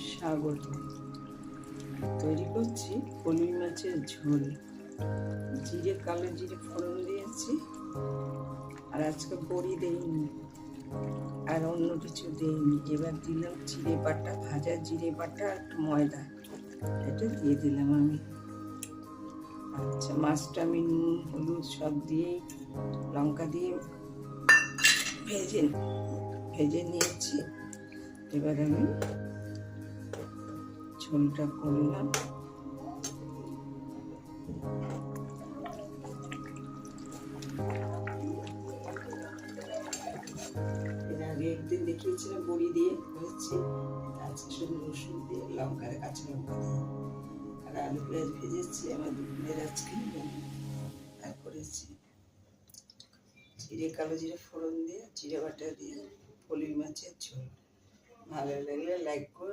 স্বাগত। তৈরি করছি পনির মাছের ঝোল। কালো জিরে ফোড়ন দিয়েছি, আর আজকে বড়ি দেইনি, আর অন্য কিছু দেইনি। এবার দিলাম জিরে বাটা, ভাজা জিরে বাটা আর একটু ময়দা, এটা দিয়ে দিলাম আমি। আচ্ছা, মাছটা আমি নুন হলুদ সব দিয়ে লঙ্কা দিয়ে ভেজে নিয়েছি। এবার আমি ঝোলটা করলাম। এর আগে একদিন দেখিয়েছিলাম বড়ি দিয়ে করেছি, আজকে শুধু রসুন দিয়ে লঙ্কা কাঁচা লঙ্কা দিয়ে আর আলু পেঁয়াজ ভেজেছি। আমার দুপুরের আজকে আর করেছি কালো জিরে ফোড়ন দিয়ে জিরে বাটা দিয়ে পনির মাছের ঝোল। ভালো লাগলে লাইক করুন।